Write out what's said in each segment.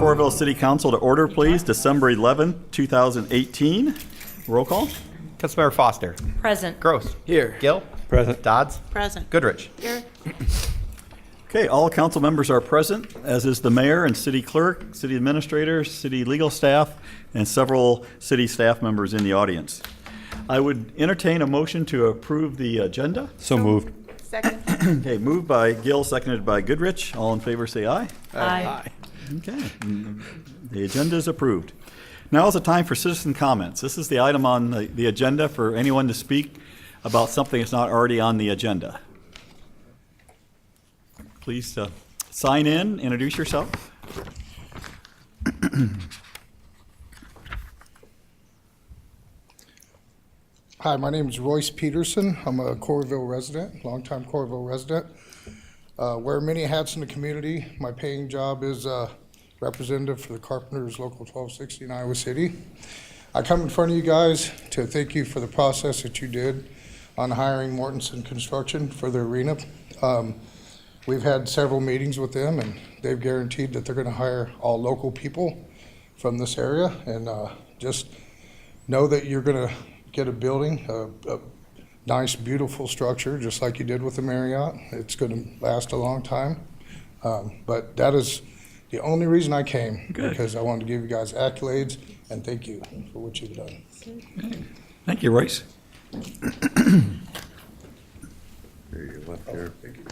Coralville City Council to order, please. December 11th, 2018. Roll call. Councilmember Foster. Present. Gross. Here. Gill. Present. Dodds. Present. Goodrich. Here. Okay, all council members are present, as is the mayor and city clerk, city administrator, city legal staff, and several city staff members in the audience. I would entertain a motion to approve the agenda. So moved. Second. Okay, moved by Gill, seconded by Goodrich. All in favor say aye. Aye. Okay, the agenda is approved. Now is the time for citizen comments. This is the item on the agenda for anyone to speak about something that's not already on the agenda. Please sign in, introduce yourself. Hi, my name is Royce Peterson. I'm a Coralville resident, longtime Coralville resident. Wear many hats in the community. My paying job is representative for the Carpenters Local 1260 in Iowa City. I come in front of you guys to thank you for the process that you did on hiring Mortensen Construction for the arena. We've had several meetings with them, and they've guaranteed that they're going to hire all local people from this area. And just know that you're going to get a building, a nice, beautiful structure, just like you did with the Marriott. It's going to last a long time. But that is the only reason I came. Good. Because I wanted to give you guys accolades and thank you for what you've done. Okay. Thank you, Royce. Here you left here. Thank you.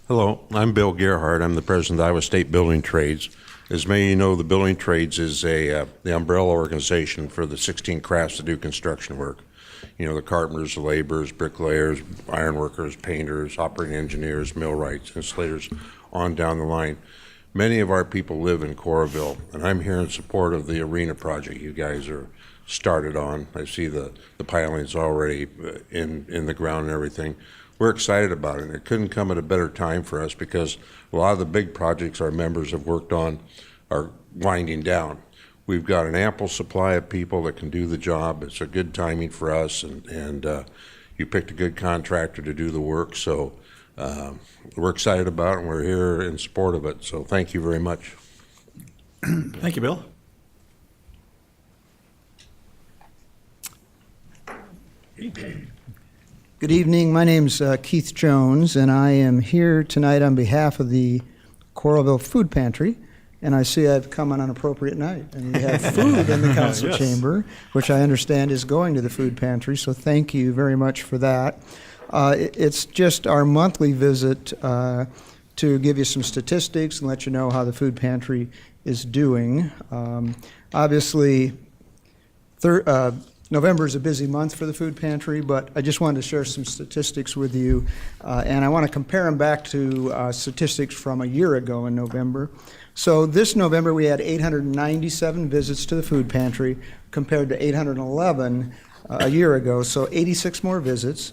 Hello, I'm Bill Gerhardt. I'm the president of Iowa State Building Trades. As many of you know, the Building Trades is the umbrella organization for the 16 crafts that do construction work. You know, the carpenters, the laborers, bricklayers, ironworkers, painters, operating engineers, millwrights, insulators, on down the line. Many of our people live in Coralville, and I'm here in support of the arena project you guys are started on. I see the pilings already in the ground and everything. We're excited about it. It couldn't come at a better time for us because a lot of the big projects our members have worked on are winding down. We've got an ample supply of people that can do the job. It's a good timing for us, and you picked a good contractor to do the work. So we're excited about it, and we're here in support of it. So thank you very much. Thank you, Bill. Good evening. My name's Keith Jones, and I am here tonight on behalf of the Coralville Food Pantry. And I see I've come on an appropriate night, and we have food in the council Yes. chamber, which I understand is going to the food pantry. So thank you very much for that. It's just our monthly visit to give you some statistics and let you know how the food pantry is doing. Obviously, November is a busy month for the food pantry, but I just wanted to share some statistics with you, and I want to compare them back to statistics from a year ago in November. So this November we had 897 visits to the food pantry compared to 811 a year ago, so 86 more visits.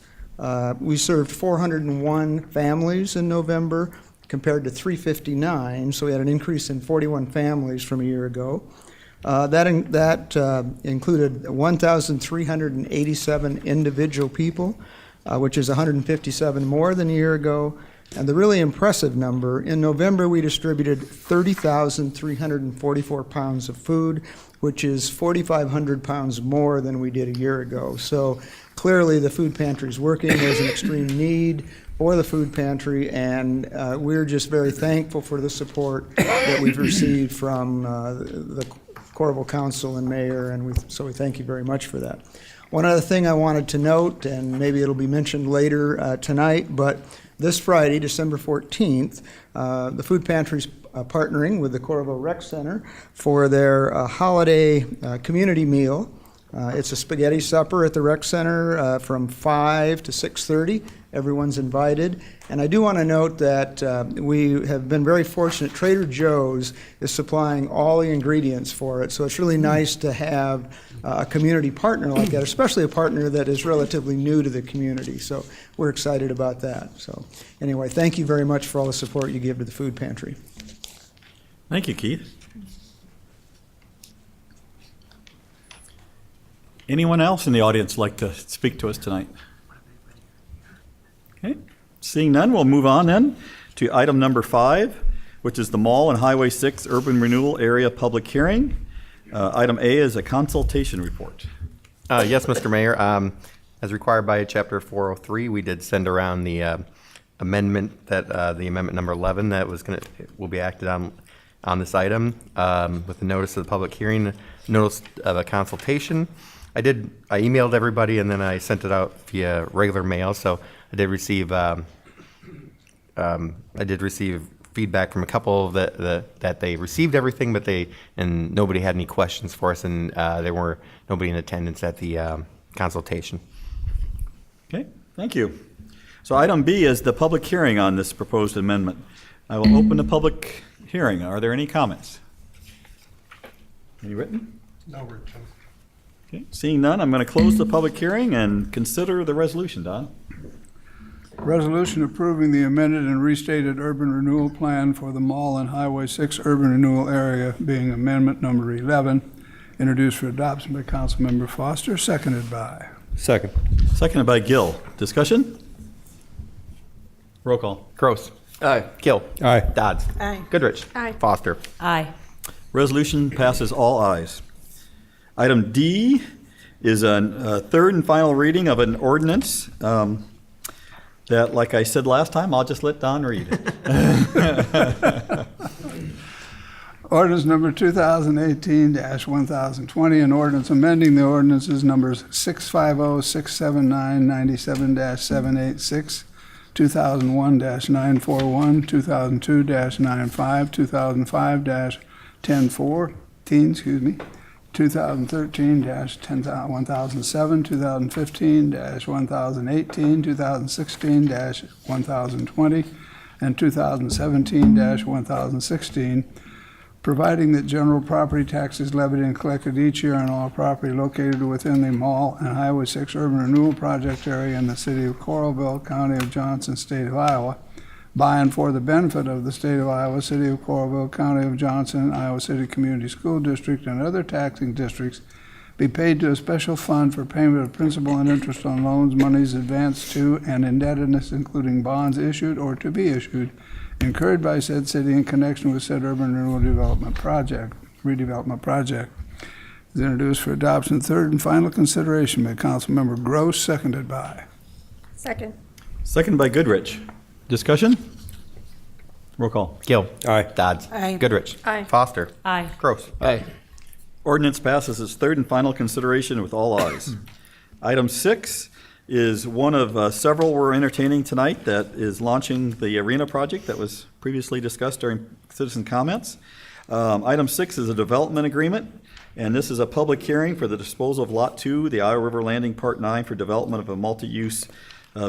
We served 401 families in November compared to 359, so we had an increase in 41 families from a year ago. That included 1,387 individual people, which is 157 more than a year ago. And the really impressive number, in November we distributed 30,344 pounds of food, which is 4,500 pounds more than we did a year ago. So clearly the food pantry is working. There's an extreme need for the food pantry, and we're just very thankful for the support that we've received from the Coralville Council and Mayor, and so we thank you very much for that. One other thing I wanted to note, and maybe it'll be mentioned later tonight, but this Friday, December 14th, the food pantry's partnering with the Coralville Rec Center for their holiday community meal. It's a spaghetti supper at the Rec Center from 5 to 6:30. Everyone's invited. And I do want to note that we have been very fortunate. Trader Joe's is supplying all the ingredients for it, so it's really nice to have a community partner like that, especially a partner that is relatively new to the community. So we're excited about that. So anyway, thank you very much for all the support you give to the food pantry. Thank you, Keith. Anyone else in the audience like to speak to us tonight? Okay, seeing none, we'll move on then to item number 5, which is the Mall and Highway 6 Urban Renewal Area Public Hearing. Item A is a consultation report. Yes, Mr. Mayor. As required by Chapter 403, we did send around the amendment the amendment number 11 that will be acted on this item with the notice of the public hearing, notice of a consultation. I emailed everybody and then I sent it out via regular mail. So I did receive feedback from a couple that they received everything, but nobody had any questions for us, and there were nobody in attendance at the consultation. Okay, thank you. So item B is the public hearing on this proposed amendment. I will open the public hearing. Are there any comments? Any written? No written. Okay, seeing none, I'm going to close the public hearing and consider the resolution. Don? Resolution approving the amended and restated urban renewal plan for the Mall and Highway 6 urban renewal area, being amendment number 11, introduced for adoption by Councilmember Foster, seconded by. Second. Seconded by Gill. Discussion? Roll call. Gross. Aye. Gill. Aye. Dodds. Aye. Goodrich. Aye. Foster. Aye. Resolution passes all ayes. Item D is a third and final reading of an ordinance that, like I said last time, I'll just let Don read. Ordinance number 2018-1020, an ordinance amending the ordinances numbers 650, 679, 97-786, 2001-941, 2002-95, 2005-1014, 2013-1007, 2015-1018, 2016-1020, and 2017-1016, providing that general property taxes levied and collected each year on all property located within the Mall and Highway 6 Urban Renewal Project area in the city of Coralville, County of Johnson, State of Iowa, by and for the benefit of the State of Iowa, City of Coralville, County of Johnson, Iowa City Community School District, and other taxing districts, be paid to a special fund for payment of principal and interest on loans, monies advanced to, and indebtedness, including bonds issued or to be issued, incurred by said city in connection with said urban renewal redevelopment project. Is introduced for adoption, third and final consideration by Councilmember Gross, seconded by. Second. Seconded by Goodrich. Discussion? Roll call. Gill. Aye. Dodds. Aye. Goodrich. Aye. Foster. Aye. Gross. Aye. Ordinance passes its third and final consideration with all ayes. Item 6 is one of several we're entertaining tonight that is launching the arena project that was previously discussed during citizen comments. Item 6 is a development agreement, and this is a public hearing for the disposal of Lot 2, the Iowa River Landing Part 9, for development of a multi-use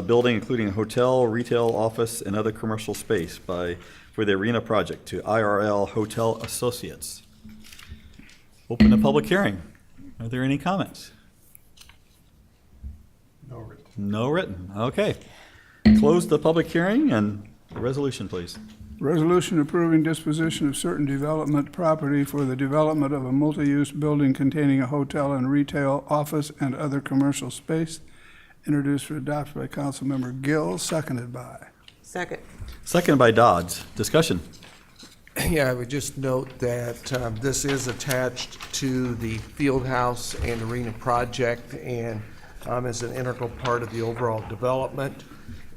building, including a hotel, retail, office, and other commercial space for the arena project to IRL Hotel Associates. Open the public hearing. Are there any comments? No written. Okay. Close the public hearing and the resolution, please. Resolution approving disposition of certain development property for the development of a multi-use building containing a hotel and retail, office, and other commercial space. Introduced for adoption by Councilmember Gill, seconded by. Second. Seconded by Dodds. Discussion. Yeah, I would just note that this is attached to the field house and arena project and is an integral part of the overall development.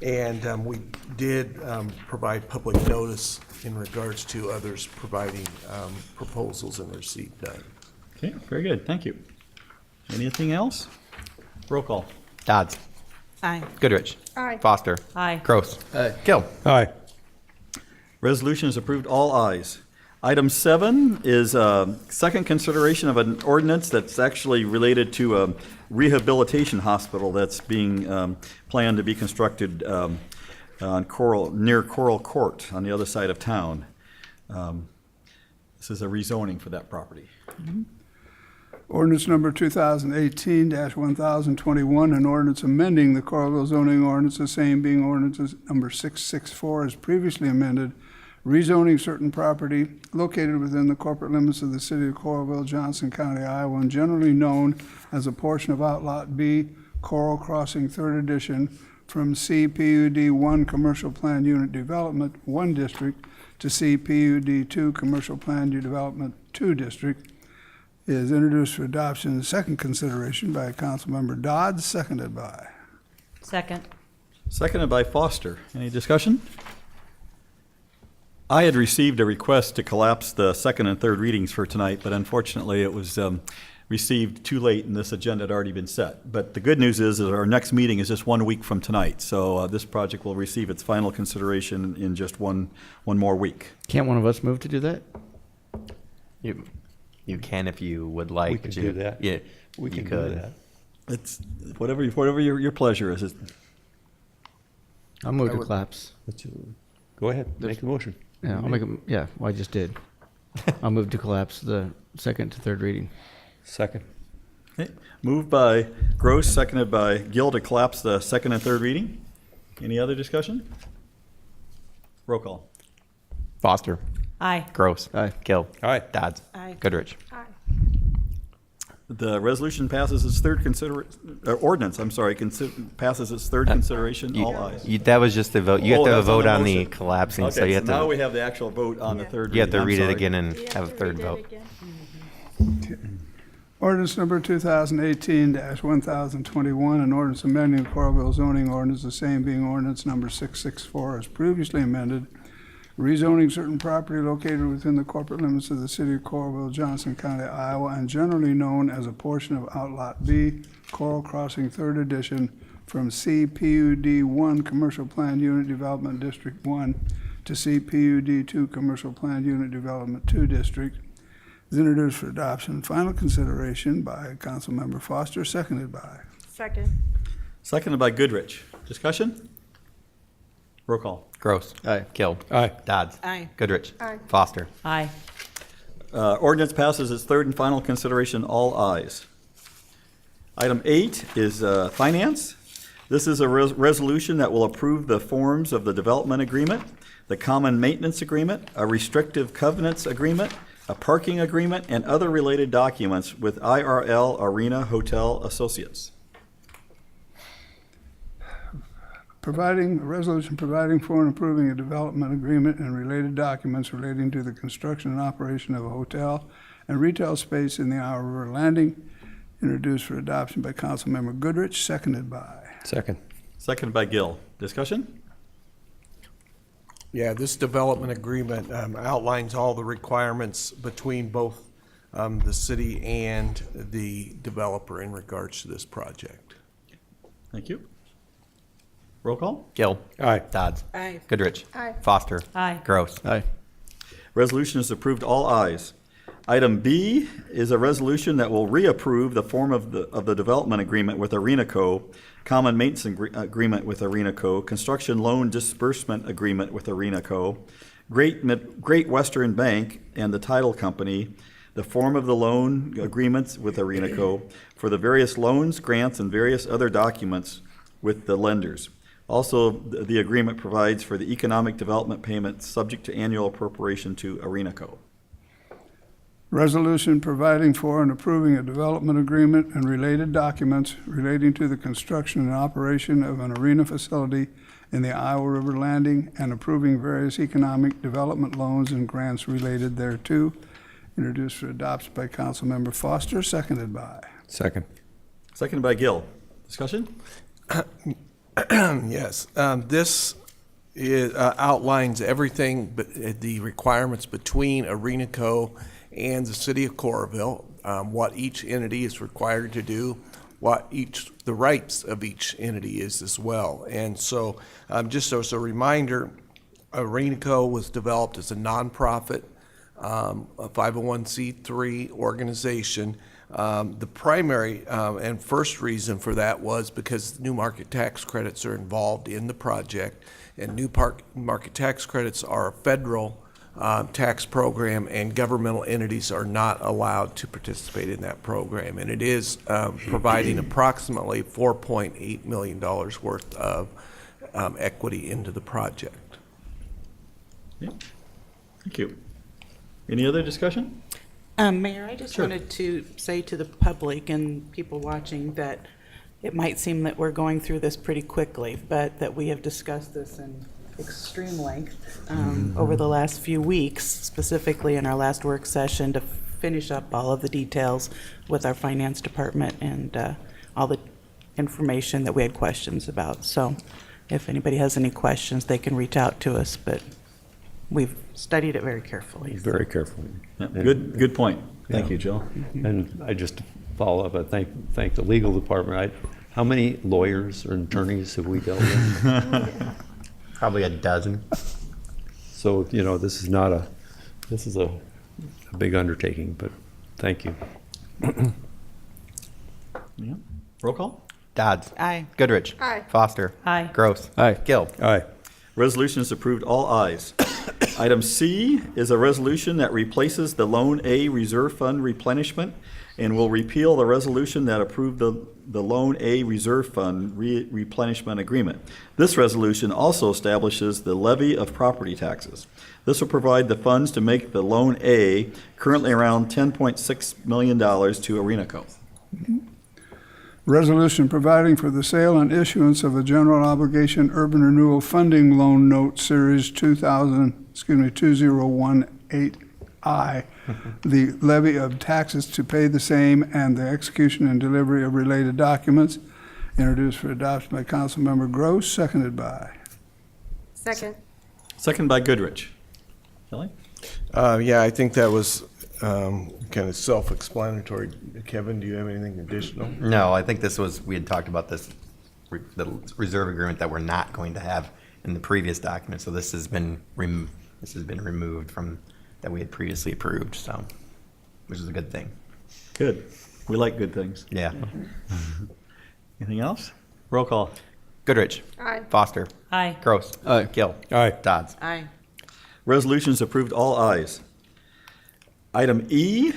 And we did provide public notice in regards to others providing proposals and receipt done. Okay, very good. Thank you. Anything else? Roll call. Dodds. Aye. Goodrich. Aye. Foster. Aye. Gross. Gill. Aye. Resolution is approved, all ayes. Item 7 is second consideration of an ordinance that's actually related to a rehabilitation hospital that's being planned to be constructed on near Coral Court on the other side of town. This is a rezoning for that property. Ordinance number 2018-1021, an ordinance amending the Coralville zoning ordinance, the same being ordinance number 664 as previously amended, rezoning certain property located within the corporate limits of the city of Coralville, Johnson County, Iowa, and generally known as a portion of Outlot B, Coral Crossing 3rd Edition, from CPUD 1 Commercial Plan Unit Development 1 District to CPUD 2 Commercial Plan Unit Development 2 District is introduced for adoption and second consideration by Councilmember Dodds, seconded by. Second. Seconded by Foster. Any discussion? I had received a request to collapse the second and third readings for tonight, but unfortunately it was received too late and this agenda had already been set. But the good news is that our next meeting is just 1 week from tonight, so this project will receive its final consideration in just one more week. Can't one of us move to do that? You can if you would like. We can to. do that. Yeah, We you can do could. that. It's whatever your pleasure is. I'll move I to would- collapse. Go ahead, make the motion. Yeah, I'll make a, yeah, well, I just did. I'll move to collapse the second to third reading. Second. Okay. Moved by Gross, seconded by Gill to collapse the second and third reading. Any other discussion? Roll call. Foster, Aye. Gross, Aye. Gill, Aye. Dodds, Aye. Goodrich. The resolution passes its third ordinance, passes its third consideration, all ayes. That was just the vote. You have to have a that's on vote the on the motion. collapsing, so Okay, you so have now we to, have the actual vote on the third reading. you have to I'm read it sorry. again and have a third vote. Ordinance number 2018-1021, an ordinance amending the Coralville zoning ordinance, the same being ordinance number 664 as previously amended, rezoning certain property located within the corporate limits of the city of Coralville, Johnson County, Iowa, and generally known as a portion of Outlot B, Coral Crossing, 3rd Edition, from CPUD 1 Commercial Plan Unit Development District 1 to CPUD 2 Commercial Plan Unit Development 2 District, is introduced for adoption and final consideration by Councilmember Foster, seconded by. Second. Seconded by Goodrich. Discussion? Roll call. Gross. Aye. Gill. Aye. Dodds. Aye. Goodrich. Foster. Aye. Ordinance passes its third and final consideration, all ayes. Item 8 is finance. This is a resolution that will approve the forms of the development agreement, the common maintenance agreement, a restrictive covenants agreement, a parking agreement, and other related documents with IRL Arena Hotel Associates. A resolution providing for and approving a development agreement and related documents relating to the construction and operation of a hotel and retail space in the Iowa River Landing, introduced for adoption by Councilmember Goodrich, seconded by. Second. Seconded by Gill. Discussion? Yeah, this development agreement outlines all the requirements between both the city and the developer in regards to this project. Thank you. Roll call. Gill. Aye. Dodds. Aye. Goodrich. Foster. Aye. Gross. Aye. Resolution is approved, all ayes. Item B is a resolution that will reapprove the form of the development agreement with Arena Co., common maintenance agreement with Arena Co., construction loan disbursement agreement with Arena Co., Great Western Bank and the title company, the form of the loan agreements with Arena Co., for the various loans, grants, and various other documents with the lenders. Also, the agreement provides for the economic development payments subject to annual appropriation to Arena Co. Resolution providing for and approving a development agreement and related documents relating to the construction and operation of an arena facility in the Iowa River Landing and approving various economic development loans and grants related thereto, introduced for adoption by Councilmember Foster, seconded by. Second. Seconded by Gill. Discussion? Yes, this outlines everything, but the requirements between Arena Co. and the city of Coralville, what each entity is required to do, the rights of each entity is as well. And so, just as a reminder, Arena Co. was developed as a nonprofit, a 501c3 organization. The primary and first reason for that was because new market tax credits are involved in the project, and new market tax credits are a federal tax program, and governmental entities are not allowed to participate in that program. And it is providing approximately $4.8 million worth of equity into the project. Yeah. Thank you. Any other discussion? Mayor, I just Sure. wanted to say to the public and people watching that it might seem that we're going through this pretty quickly, but that we have discussed this in extreme length over the last few weeks, specifically in our last work session to finish up all of the details with our finance department and all the information that we had questions about. So if anybody has any questions, they can reach out to us, but we've studied it very carefully. Very carefully. Yep, good point. Thank Yeah. you, Jill. And I just follow up, I thank the legal department. How many lawyers or attorneys have we dealt with? Probably a dozen. So, this is a big undertaking, but thank you. Yeah. Roll call? Dodds. Aye. Goodrich. Aye. Foster. Aye. Gross. Aye. Gill. Aye. Resolution is approved, all ayes. Item C is a resolution that replaces the Loan A Reserve Fund replenishment and will repeal the resolution that approved the Loan A Reserve Fund replenishment agreement. This resolution also establishes the levy of property taxes. This will provide the funds to make the Loan A, currently around $10.6 million, to Arenaco. Resolution providing for the sale and issuance of a general obligation urban renewal funding loan note series 2018I, the levy of taxes to pay the same and the execution and delivery of related documents, introduced for adoption by Councilmember Gross, seconded by. Second. Second by Goodrich. Kelly? Yeah, I think that was kind of self-explanatory. Kevin, do you have anything additional? No, I think we had talked about this, the reserve agreement that we're not going to have in the previous document. So this has been removed from that we had previously approved. So, which is a good thing. Good. We like good things. Yeah. Anything else? Roll call. Goodrich. Aye. Foster. Aye. Gross. Aye. Gill. Aye. Dodds. Aye. Resolution is approved, all ayes. Item E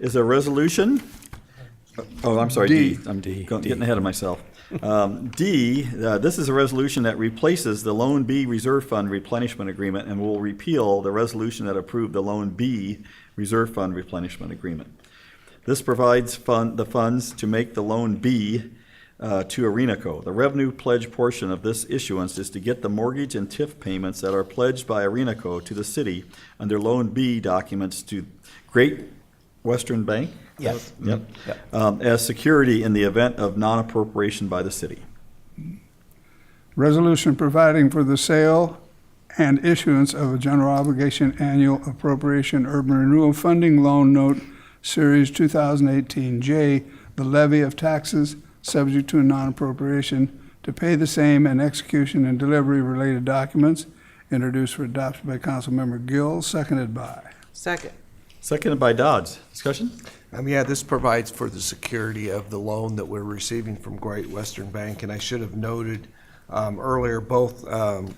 is a resolution. Oh, I'm sorry, D. I'm getting ahead of myself. D, this is a resolution that replaces the Loan B Reserve Fund replenishment agreement and will repeal the resolution that approved the Loan B Reserve Fund replenishment agreement. This provides the funds to make the Loan B to Arenaco. The revenue pledge portion of this issuance is to get the mortgage and TIF payments that are pledged by Arenaco to the city under Loan B documents to Great Western Bank. Yes. Yep. As security in the event of non-appropriation by the city. Resolution providing for the sale and issuance of a general obligation annual appropriation urban renewal funding loan note series 2018J, the levy of taxes subject to a non-appropriation to pay the same and execution and delivery of related documents, introduced for adoption by Councilmember Gill, seconded by. Second. Seconded by Dodds. Discussion? Yeah, this provides for the security of the loan that we're receiving from Great Western Bank, and I should have noted earlier, both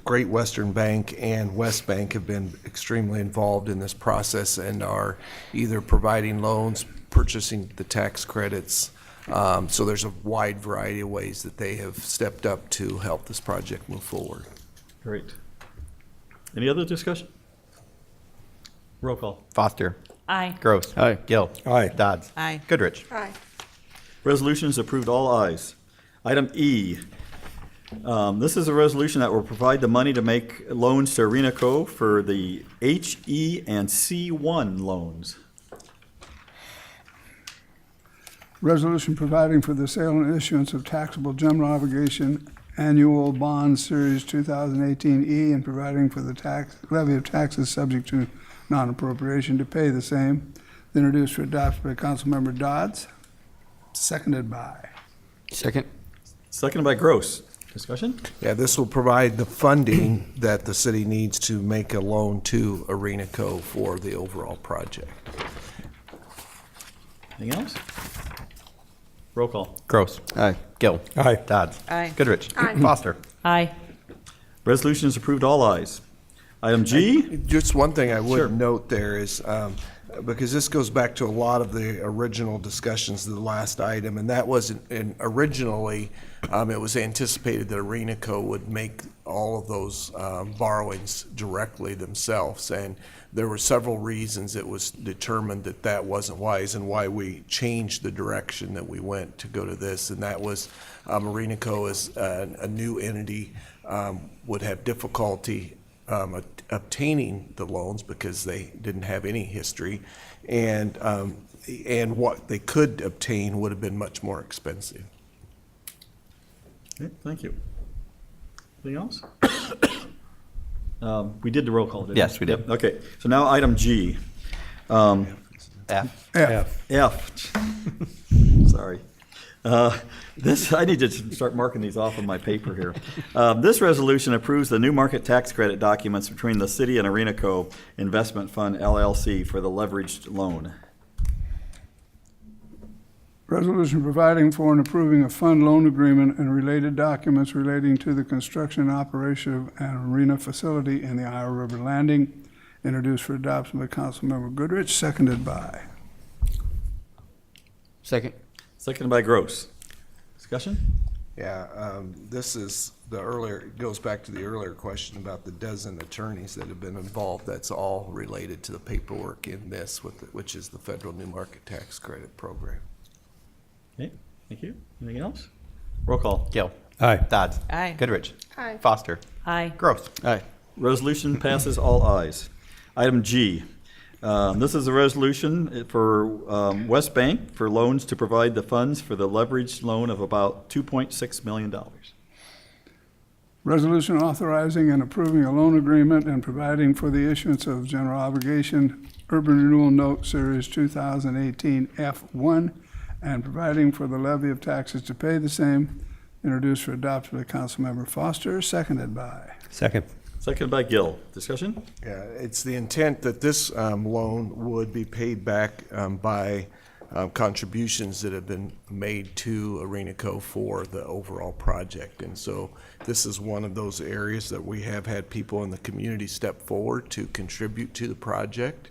Great Western Bank and West Bank have been extremely involved in this process and are either providing loans, purchasing the tax credits. So there's a wide variety of ways that they have stepped up to help this project move forward. Great. Any other discussion? Roll call. Foster. Aye. Gross. Aye. Gill. Aye. Dodds. Aye. Goodrich. Aye. Resolution is approved, all ayes. Item E. This is a resolution that will provide the money to make loans to Arenaco for the H, E, and C1 loans. Resolution providing for the sale and issuance of taxable general obligation annual bond series 2018E and providing for the levy of taxes subject to non-appropriation to pay the same. Introduced for adoption by Councilmember Dodds, seconded by. Second. Seconded by Gross. Discussion? Yeah, this will provide the funding that the city needs to make a loan to Arenaco for the overall project. Anything else? Roll call. Gross. Aye. Gill. Aye. Dodds. Aye. Goodrich. Aye. Foster. Aye. Resolution is approved, all ayes. Item G. Just one thing I would Sure. note there is, because this goes back to a lot of the original discussions of the last item, and that was originally, it was anticipated that Arenaco would make all of those borrowings directly themselves. And there were several reasons it was determined that that wasn't wise and why we changed the direction that we went to go to this. And that was Marinaco is a new entity, would have difficulty obtaining the loans because they didn't have any history. And what they could obtain would have been much more expensive. Okay, thank you. Anything else? We did the roll call, didn't we? Yes, we did. Yep, okay, so now item G. F. F. Sorry. This, I need to start marking these off on my paper here. This resolution approves the new market tax credit documents between the city and Arenaco Investment Fund LLC for the leveraged loan. Resolution providing for and approving a fund loan agreement and related documents relating to the construction and operation of an arena facility in the Iowa River Landing, introduced for adoption by Councilmember Goodrich, seconded by. Second. Seconded by Gross. Discussion? Yeah, this is the earlier, it goes back to the earlier question about the dozen attorneys that have been involved. That's all related to the paperwork in this, which is the federal new market tax credit program. Okay, thank you. Anything else? Roll call. Gill. Aye. Dodds. Aye. Goodrich. Aye. Foster. Aye. Gross. Aye. Resolution passes all ayes. Item G. This is a resolution for West Bank for loans to provide the funds for the leveraged loan of about $2.6 million. Resolution authorizing and approving a loan agreement and providing for the issuance of general obligation urban renewal note series 2018 F1 and providing for the levy of taxes to pay the same, introduced for adoption by Councilmember Foster, seconded by. Second. Seconded by Gill. Discussion? Yeah, it's the intent that this loan would be paid back by contributions that have been made to Arenaco for the overall project. And so this is one of those areas that we have had people in the community step forward to contribute to the project,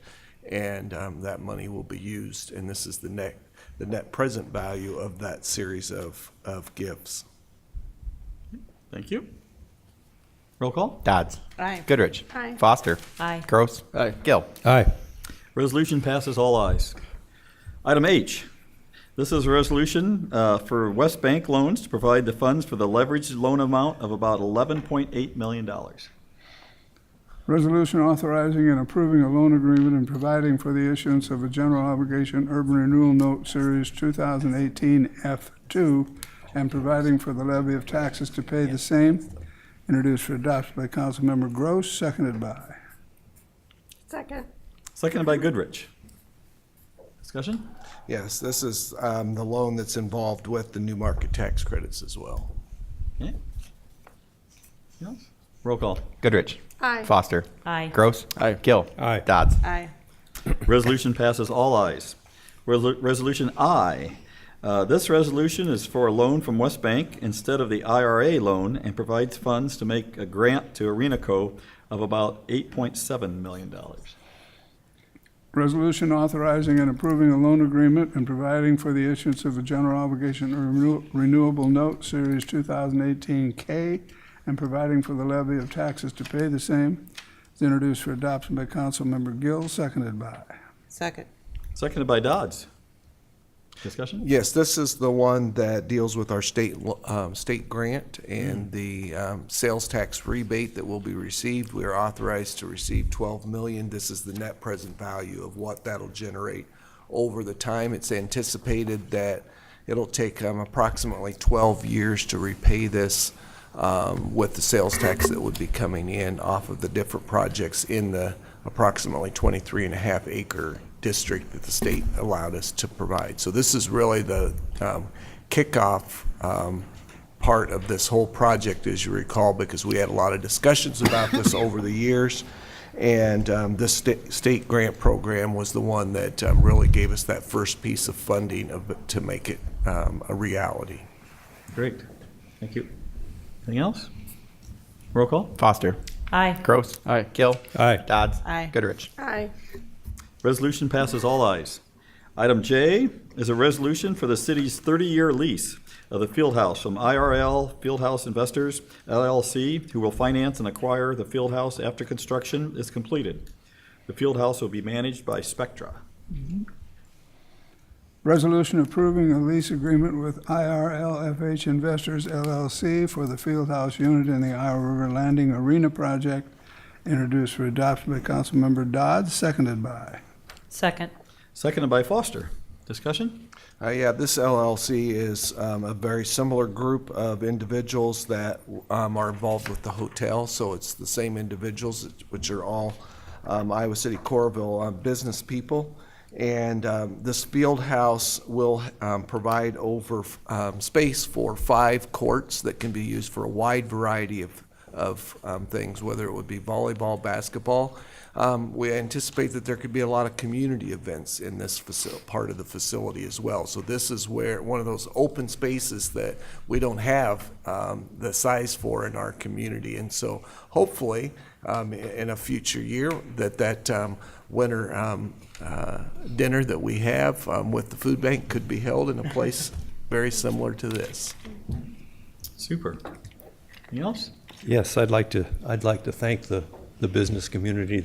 and that money will be used. And this is the net present value of that series of gifts. Thank you. Roll call. Dodds. Aye. Goodrich. Aye. Foster. Aye. Gross. Aye. Gill. Aye. Resolution passes all ayes. Item H. This is a resolution for West Bank loans to provide the funds for the leveraged loan amount of about $11.8 million. Resolution authorizing and approving a loan agreement and providing for the issuance of a general obligation urban renewal note series 2018 F2 and providing for the levy of taxes to pay the same, introduced for adoption by Councilmember Gross, seconded by. Second. Seconded by Goodrich. Discussion? Yes, this is the loan that's involved with the new market tax credits as well. Okay. Yes. Roll call. Goodrich. Aye. Foster. Aye. Gross. Aye. Gill. Aye. Dodds. Aye. Resolution passes all ayes. Resolution I. This resolution is for a loan from West Bank instead of the IRA loan and provides funds to make a grant to Arenaco of about $8.7 million. Resolution authorizing and approving a loan agreement and providing for the issuance of a general obligation renewable note series 2018 K and providing for the levy of taxes to pay the same is introduced for adoption by Councilmember Gill, seconded by. Second. Seconded by Dodds. Discussion? Yes, this is the one that deals with our state grant and the sales tax rebate that will be received. We are authorized to receive $12 million. This is the net present value of what that'll generate over the time. It's anticipated that it'll take approximately 12 years to repay this with the sales tax that would be coming in off of the different projects in the approximately 23.5 acre district that the state allowed us to provide. So this is really the kickoff part of this whole project, as you recall, because we had a lot of discussions about this over the years. And this state grant program was the one that really gave us that first piece of funding to make it a reality. Great. Thank you. Anything else? Roll call. Foster. Aye. Gross. Aye. Gill. Aye. Dodds. Aye. Goodrich. Aye. Resolution passes all ayes. Item J is a resolution for the city's 30-year lease of the Fieldhouse from IRL Fieldhouse Investors LLC, who will finance and acquire the Fieldhouse after construction is completed. The Fieldhouse will be managed by Spectra. Resolution approving a lease agreement with IRL FH Investors LLC for the Fieldhouse unit in the Iowa River Landing Arena project, introduced for adoption by Councilmember Dodd, seconded by. Second. Seconded by Foster. Discussion? Yeah, this LLC is a very similar group of individuals that are involved with the hotel, so it's the same individuals, which are all Iowa City Coralville business people. And this field house will provide over space for 5 courts that can be used for a wide variety of things, whether it would be volleyball, basketball. We anticipate that there could be a lot of community events in this part of the facility as well. So this is where one of those open spaces that we don't have the size for in our community. And so hopefully in a future year that winter dinner that we have with the food bank could be held in a place very similar to this. Super. Anything else? Yes, I'd like to thank the business community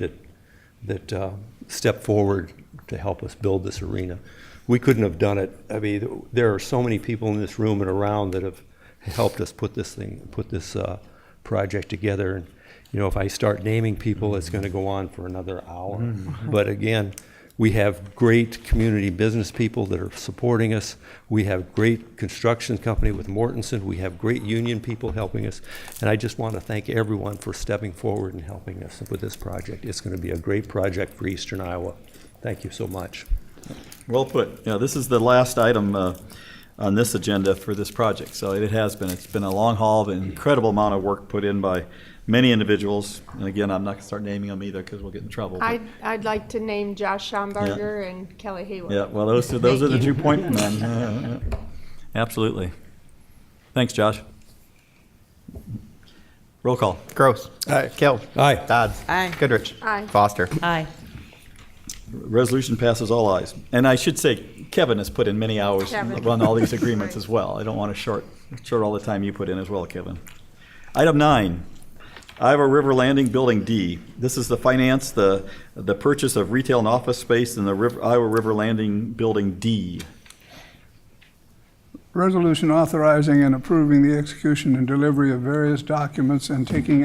that stepped forward to help us build this arena. We couldn't have done it. I mean, there are so many people in this room and around that have helped us put this project together. And you know, if I start naming people, it's going to go on for another hour. But again, we have great community business people that are supporting us. We have great construction company with Mortensen. We have great union people helping us. And I just want to thank everyone for stepping forward and helping us with this project. It's going to be a great project for Eastern Iowa. Thank you so much. Well put. Yeah, this is the last item on this agenda for this project. So it has been. It's been a long haul, an incredible amount of work put in by many individuals. And again, I'm not going to start naming them either because we'll get in trouble. But I'd like to name Josh Schomburger and Kelly Hayward. yeah, well, those are the 2 point men. Absolutely. Thanks, Josh. Roll call. Gross. Aye. Kill. Aye. Dodds. Aye. Goodrich. Aye. Foster. Aye. Resolution passes all ayes. And I should say, Kevin has put in many hours Kevin. on all these agreements as well. I don't want to short all the time you put in as well, Kevin. Item 9, Iowa River Landing Building D. This is the finance, the purchase of retail and office space in the Iowa River Landing Building D. Resolution authorizing and approving the execution and delivery of various documents and taking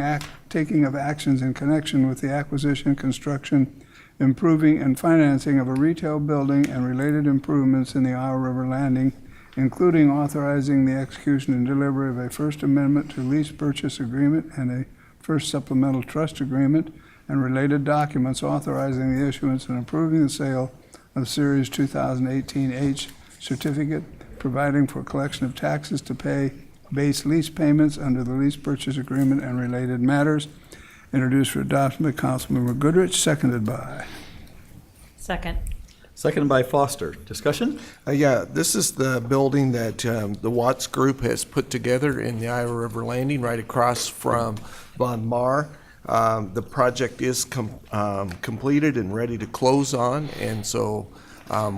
of actions in connection with the acquisition, construction, improving, and financing of a retail building and related improvements in the Iowa River Landing, including authorizing the execution and delivery of a First Amendment to lease purchase agreement and a First Supplemental Trust Agreement, and related documents authorizing the issuance and approving the sale of Series 2018 H certificate, providing for collection of taxes to pay base lease payments under the lease purchase agreement and related matters, introduced for adoption by Councilmember Goodrich, seconded by. Second. Seconded by Foster. Discussion? Yeah, this is the building that the Watts Group has put together in the Iowa River Landing right across from Von Mar. The project is completed and ready to close on, and so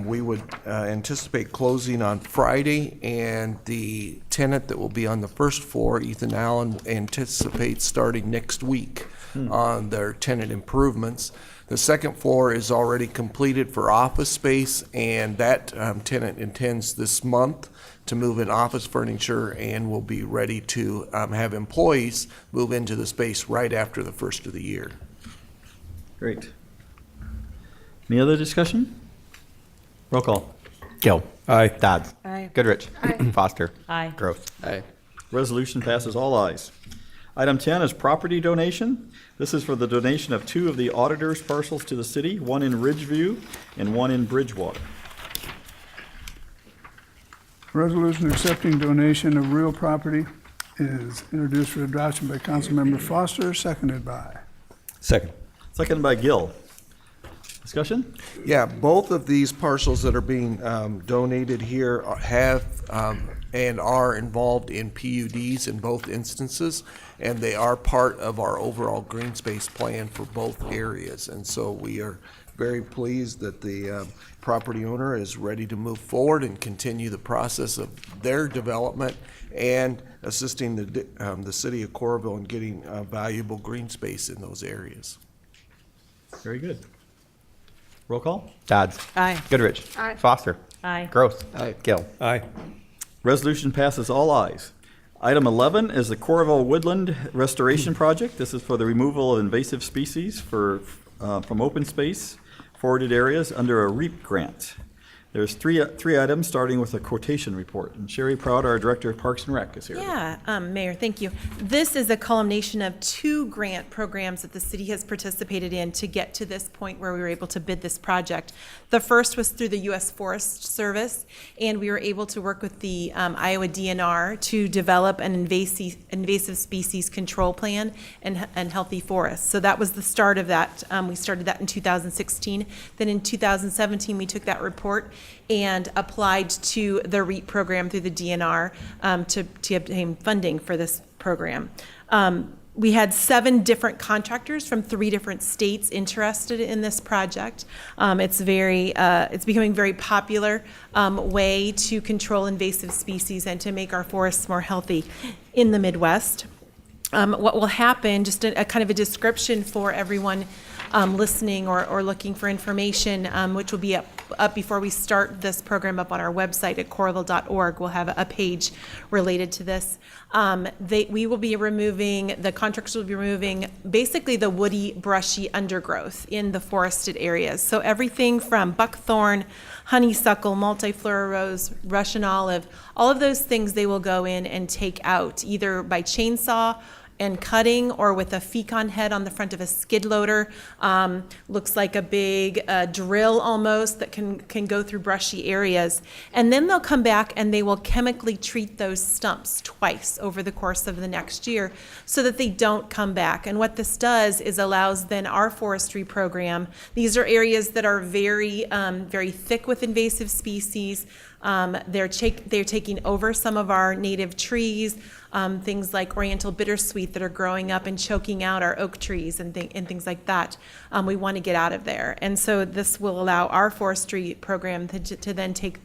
we would anticipate closing on Friday, and the tenant that will be on the first floor, Ethan Allen, anticipates starting next week on their tenant improvements. The second floor is already completed for office space, and that tenant intends this month to move in office furniture and will be ready to have employees move into the space right after the first of the year. Great. Any other discussion? Roll call. Gill. Aye. Dodds. Aye. Goodrich. Aye. Foster. Aye. Gross. Aye. Resolution passes all ayes. Item 10 is property donation. This is for the donation of 2 of the auditor's parcels to the city, one in Ridgeview and one in Bridgewater. Resolution accepting donation of real property is introduced for adoption by Councilmember Foster, seconded by. Second. Seconded by Gill. Discussion? Yeah, both of these parcels that are being donated here have and are involved in PUDs in both instances, and they are part of our overall green space plan for both areas. And so we are very pleased that the property owner is ready to move forward and continue the process of their development and assisting the city of Coralville in getting valuable green space in those areas. Very good. Roll call? Dodds. Aye. Goodrich. Aye. Foster. Aye. Gross. Aye. Gill. Aye. Resolution passes all ayes. Item 11 is the Coralville Woodland Restoration Project. This is for the removal of invasive species from open space, forwarded areas under a REAP grant. There's three items, starting with a quotation report. And Sherry Proud, our Director of Parks and Rec, is here. Yeah, Mayor, thank you. This is a culmination of 2 grant programs that the city has participated in to get to this point where we were able to bid this project. The first was through the U.S. Forest Service, and we were able to work with the Iowa DNR to develop an invasive species control plan and healthy forests. So that was the start of that. We started that in 2016. Then in 2017, we took that report and applied to the REAP program through the DNR to obtain funding for this program. We had 7 different contractors from 3 different states interested in this project. It's becoming a very popular way to control invasive species and to make our forests more healthy in the Midwest. What will happen, just a kind of a description for everyone listening or looking for information, which will be up before we start this program up on our website at coralville.org. We'll have a page related to this. The contractors will be removing basically the woody, brushy undergrowth in the forested areas. So everything from buckthorn, honeysuckle, multiflora rose, Russian olive, all of those things they will go in and take out either by chainsaw and cutting or with a fecon head on the front of a skid loader. Looks like a big drill almost that can go through brushy areas. And then they'll come back and they will chemically treat those stumps twice over the course of the next year so that they don't come back. And what this does is allows then our forestry program, these are areas that are very, very thick with invasive species. They're taking over some of our native trees, things like oriental bittersweet that are growing up and choking out our oak trees and things like that. We want to get out of there. And so this will allow our forestry program to then take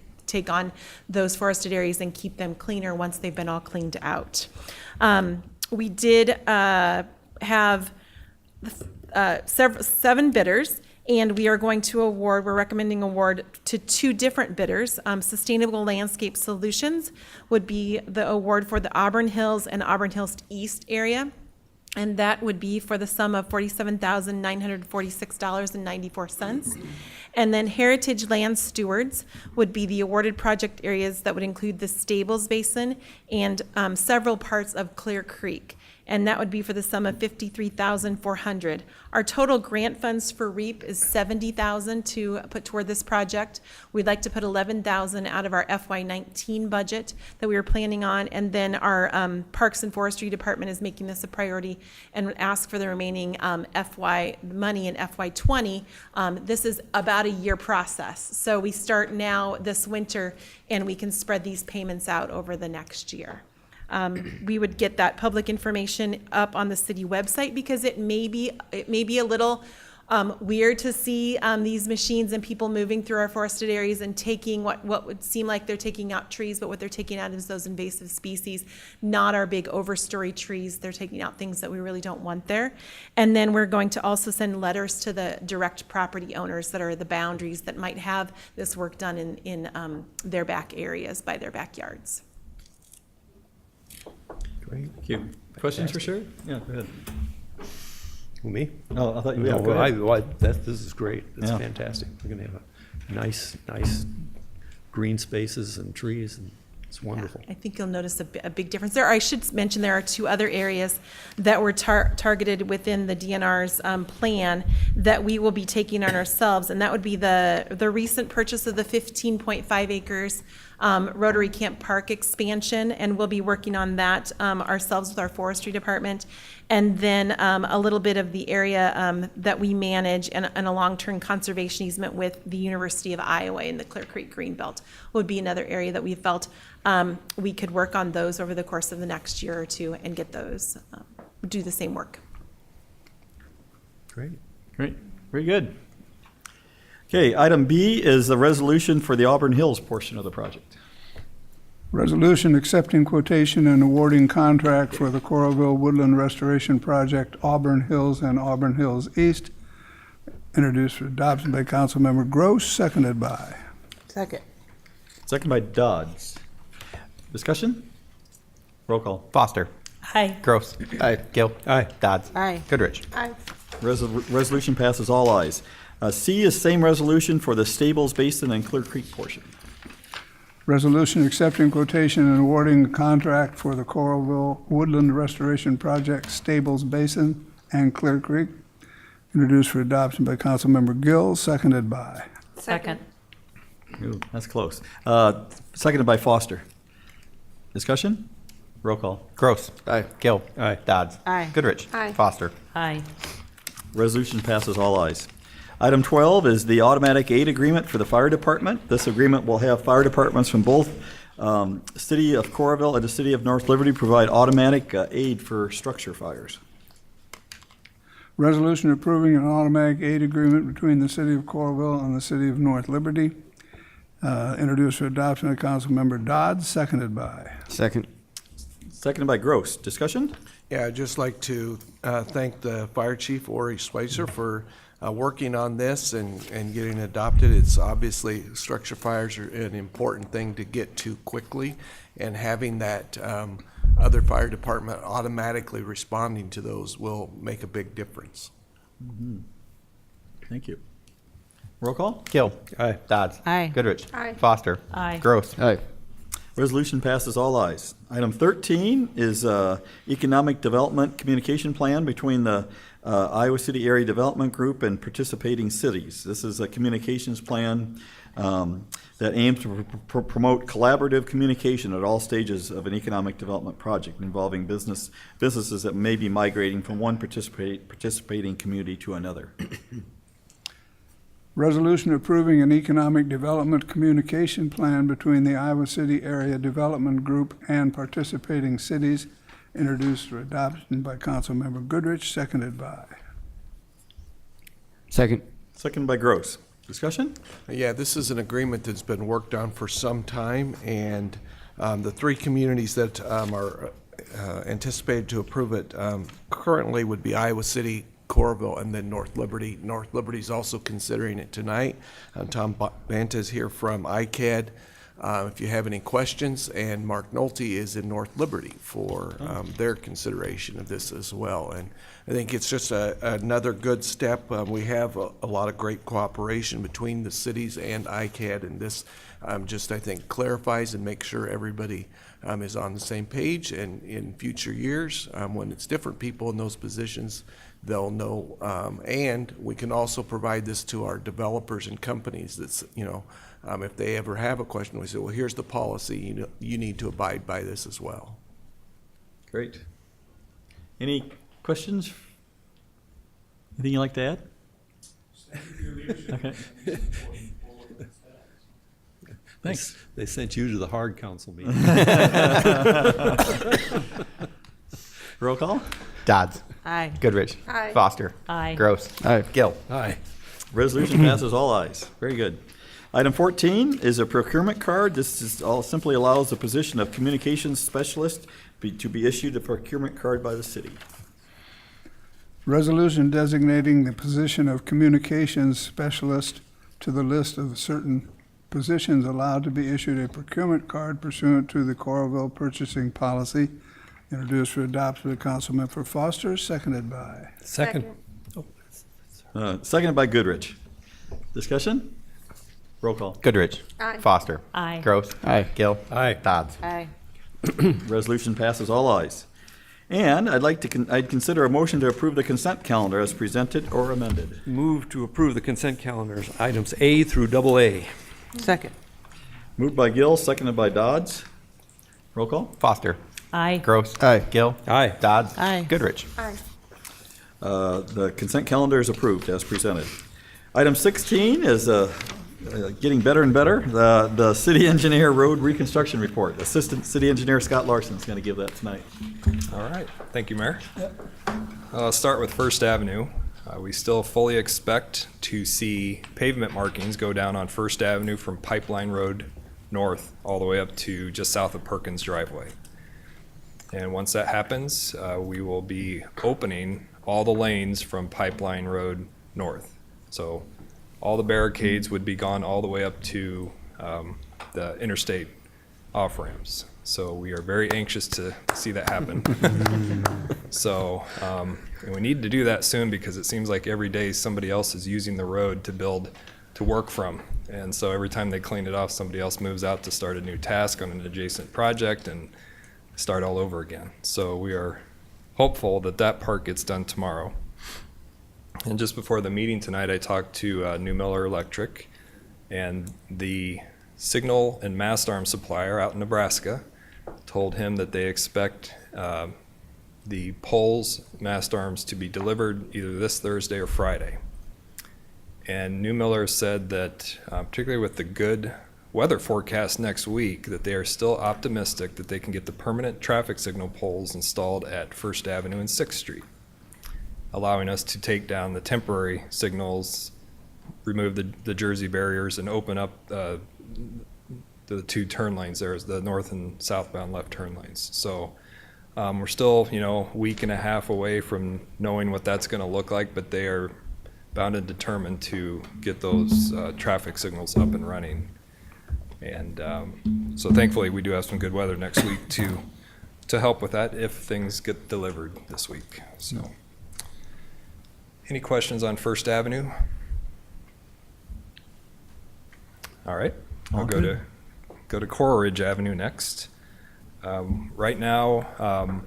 on those forested areas and keep them cleaner once they've been all cleaned out. We did have 7 bidders. And we are going to we're recommending award to 2 different bidders. Sustainable Landscape Solutions would be the award for the Auburn Hills and Auburn Hills East area. And that would be for the sum of $47,946.94. And then Heritage Land Stewards would be the awarded project areas that would include the Stables Basin and several parts of Clear Creek. And that would be for the sum of $53,400. Our total grant funds for REAP is $70,000 to put toward this project. We'd like to put $11,000 out of our FY19 budget that we were planning on, and then our Parks and Forestry Department is making this a priority and ask for the remaining FY money in FY20. This is about a year process, so we start now this winter, and we can spread these payments out over the next year. We would get that public information up on the city website because it may be a little weird to see these machines and people moving through our forested areas and taking what would seem like they're taking out trees, but what they're taking out is those invasive species, not our big overstory trees. They're taking out things that we really don't want there. And then we're going to also send letters to the direct property owners that are the boundaries that might have this work done in their back areas by their backyards. Great. Thank you. Questions for Sherry? Yeah, go ahead. Who, me? Oh, I thought you No, go ahead. this is great. It's Yeah. fantastic. We're going to have a nice green spaces and trees, and it's wonderful. I think you'll notice a big difference there. I should mention there are 2 other areas that were targeted within the DNR's plan that we will be taking on ourselves, and that would be the recent purchase of the 15.5 acres Rotary Camp Park expansion, and we'll be working on that ourselves with our forestry department. And then a little bit of the area that we manage and a long-term conservation easement with the University of Iowa in the Clear Creek Greenbelt would be another area that we felt we could work on those over the course of the next year or 2 and get those, do the same work. Great. Great. Very good. Okay, item B is the resolution for the Auburn Hills portion of the project. Resolution accepting quotation and awarding contract for the Coralville Woodland Restoration Project, Auburn Hills and Auburn Hills East, introduced for adoption by Councilmember Gross, seconded by. Second. Second by Dodds. Discussion? Roll call. Foster. Aye. Gross. Aye. Gill. Aye. Dodds. Aye. Goodrich. Aye. Resolution passes all ayes. C is same resolution for the Stables Basin and Clear Creek portion. Resolution accepting quotation and awarding a contract for the Coralville Woodland Restoration Project, Stables Basin and Clear Creek, introduced for adoption by Councilmember Gill, seconded by. Second. Ooh, that's close. Seconded by Foster. Discussion? Roll call. Gross. Aye. Gill. Aye. Dodds. Aye. Goodrich. Aye. Foster. Aye. Resolution passes all ayes. Item 12 is the automatic aid agreement for the fire department. This agreement will have fire departments from both City of Coralville and the City of North Liberty provide automatic aid for structure fires. Resolution approving an automatic aid agreement between the City of Coralville and the City of North Liberty, introduced for adoption by Councilmember Dodds, seconded by. Second. Seconded by Gross. Discussion? Yeah, I'd just like to thank the Fire Chief, Ori Schweitzer, for working on this and getting it adopted. It's obviously, structure fires are an important thing to get to quickly, and having that other fire department automatically responding to those will make a big difference. Thank you. Roll call? Gill. Aye. Dodds. Aye. Goodrich. Aye. Foster. Aye. Gross. Aye. Resolution passes all ayes. Item 13 is Economic Development Communication Plan between the Iowa City Area Development Group and participating cities. This is a communications plan that aims to promote collaborative communication at all stages of an economic development project involving businesses that may be migrating from one participating community to another. Resolution approving an economic development communication plan between the Iowa City Area Development Group and participating cities, introduced for adoption by Councilmember Goodrich, seconded by. Second. Second by Gross. Discussion? Yeah, this is an agreement that's been worked on for some time, and the three communities that are anticipated to approve it currently would be Iowa City, Coralville, and then North Liberty. North Liberty is also considering it tonight. Tom Banta is here from ICAD. If you have any questions, and Mark Nolte is in North Liberty for their consideration of this as well. And I think it's just another good step. We have a lot of great cooperation between the cities and ICAD, and this just, I think, clarifies and makes sure everybody is on the same page. And in future years, when it's different people in those positions, they'll know. And we can also provide this to our developers and companies that's, if they ever have a question, we say, well, here's the policy, you need to abide by this as well. Great. Any questions? Anything you'd like to add? Okay. Thanks. They sent you to the hard council meeting. Roll call? Dodds. Aye. Goodrich. Aye. Foster. Aye. Gross. Aye. Gill. Aye. Resolution passes all ayes. Very good. Item 14 is a procurement card. This is all simply allows the position of communications specialist to be issued a procurement card by the city. Resolution designating the position of communications specialist to the list of certain positions allowed to be issued a procurement card pursuant to the Coralville purchasing policy, introduced for adoption by Councilmember Foster, seconded by. Second. Seconded by Goodrich. Discussion? Roll call. Goodrich. Aye. Foster. Aye. Gross. Aye. Gill. Aye. Dodds. Aye. Resolution passes all ayes. And I'd consider a motion to approve the consent calendar as presented or amended. Move to approve the consent calendars, items A through AA. Second. Moved by Gill, seconded by Dodds. Roll call. Foster. Aye. Gross. Aye. Gill. Aye. Dodds. Aye. Goodrich. Aye. The consent calendar is approved as presented. Item 16 is getting better and better. The city engineer road reconstruction report. Assistant City Engineer Scott Larson is going to give that tonight. All right. Thank you, Mayor. I'll start with First Avenue. We still fully expect to see pavement markings go down on First Avenue from Pipeline Road north all the way up to just south of Perkins driveway. And once that happens, we will be opening all the lanes from Pipeline Road north. So all the barricades would be gone all the way up to the interstate off-ramps. So we are very anxious to see that happen. So and we need to do that soon because it seems like every day somebody else is using the road to work from. And so every time they clean it off, somebody else moves out to start a new task on an adjacent project and start all over again. So we are hopeful that that part gets done tomorrow. And just before the meeting tonight, I talked to New Miller Electric, and the signal and mast arm supplier out in Nebraska told him that they expect the poles, mast arms to be delivered either this Thursday or Friday. And New Miller said that, particularly with the good weather forecast next week, that they are still optimistic that they can get the permanent traffic signal poles installed at First Avenue and 6th Street, allowing us to take down the temporary signals, remove the Jersey barriers, and open up the two turn lanes there, the north and southbound left turn lanes. So we're still, a week and a half away from knowing what that's going to look like, but they are bound and determined to get those traffic signals up and running. And so thankfully we do have some good weather next week to help with that if things get delivered this week. So any questions on First Avenue? All right, I'll go to Coral Ridge Avenue next. Right now,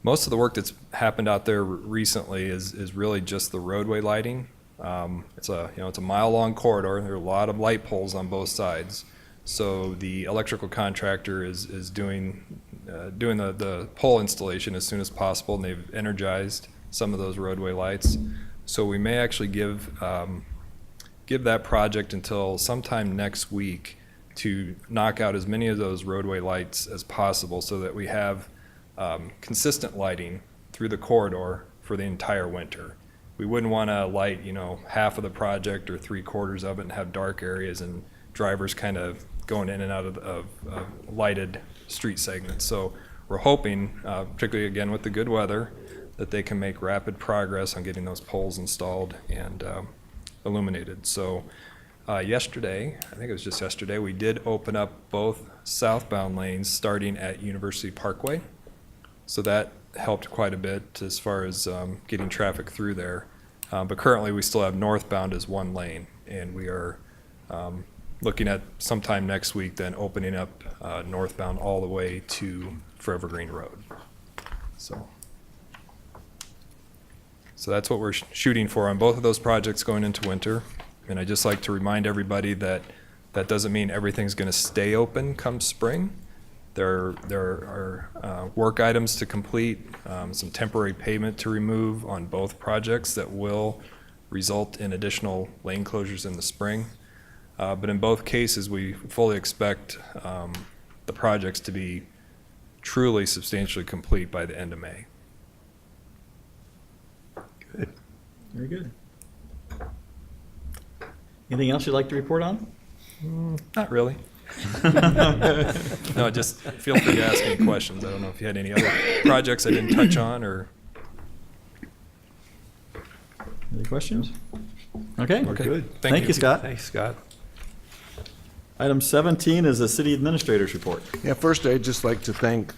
most of the work that's happened out there recently is really just the roadway lighting. It's a mile-long corridor. There are a lot of light poles on both sides. So the electrical contractor is doing the pole installation as soon as possible, and they've energized some of those roadway lights. So we may actually give that project until sometime next week to knock out as many of those roadway lights as possible so that we have consistent lighting through the corridor for the entire winter. We wouldn't want to light, half of the project or 3/4 of it and have dark areas and drivers kind of going in and out of lighted street segments. So we're hoping, particularly again with the good weather, that they can make rapid progress on getting those poles installed and illuminated. So yesterday, I think it was just yesterday, we did open up both southbound lanes starting at University Parkway. So that helped quite a bit as far as getting traffic through there. But currently we still have northbound as one lane, and we are looking at sometime next week then opening up northbound all the way to Forever Green Road. So that's what we're shooting for on both of those projects going into winter. And I'd just like to remind everybody that that doesn't mean everything's going to stay open come spring. There are work items to complete, some temporary pavement to remove on both projects that will result in additional lane closures in the spring. But in both cases, we fully expect the projects to be truly substantially complete by the end of May. Good. Very good. Anything else you'd like to report on? Not really. No, just feel free to ask any questions. I don't know if you had any other projects I didn't touch on or. Any questions? Okay. Okay. Good. Thank you, Scott. Thanks, Scott. Item 17 is the city administrator's report. Yeah, first I'd just like to thank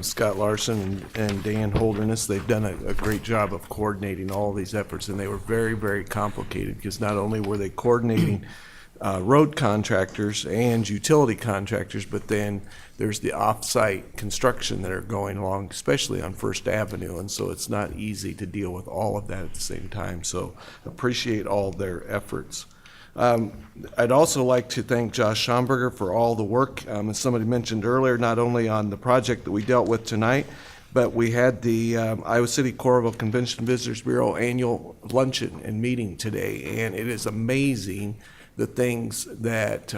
Scott Larson and Dan Holderness. They've done a great job of coordinating all these efforts, and they were very, very complicated because not only were they coordinating road contractors and utility contractors, but then there's the off-site construction that are going along, especially on First Avenue, and so it's not easy to deal with all of that at the same time. So appreciate all their efforts. I'd also like to thank Josh Schomburger for all the work, as somebody mentioned earlier, not only on the project that we dealt with tonight, but we had the Iowa City Coralville Convention Visitors Bureau annual luncheon and meeting today, and it is amazing the things that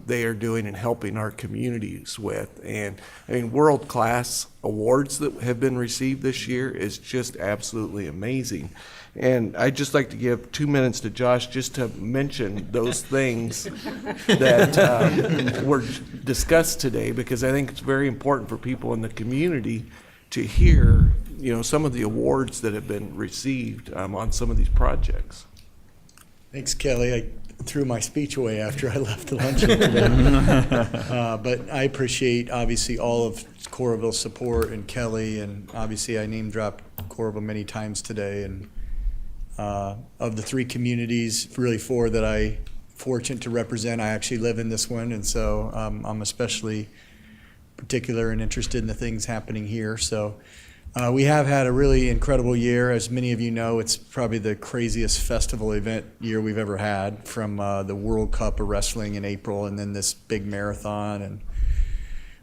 they are doing and helping our communities with. And I mean, world-class awards that have been received this year is just absolutely amazing. And I'd just like to give 2 minutes to Josh just to mention those things that were discussed today, because I think it's very important for people in the community to hear, you know, some of the awards that have been received on some of these projects. Thanks, Kelly. I threw my speech away after I left the luncheon today. But I appreciate, obviously, all of Coralville's support and Kelly, and obviously I name dropped Coralville many times today. And of the 3 communities, really 4 that I fortunate to represent, I actually live in this one, and so I'm especially particular and interested in the things happening here. So we have had a really incredible year. As many of you know, it's probably the craziest festival event year we've ever had, from the World Cup of Wrestling in April, and then this big marathon, and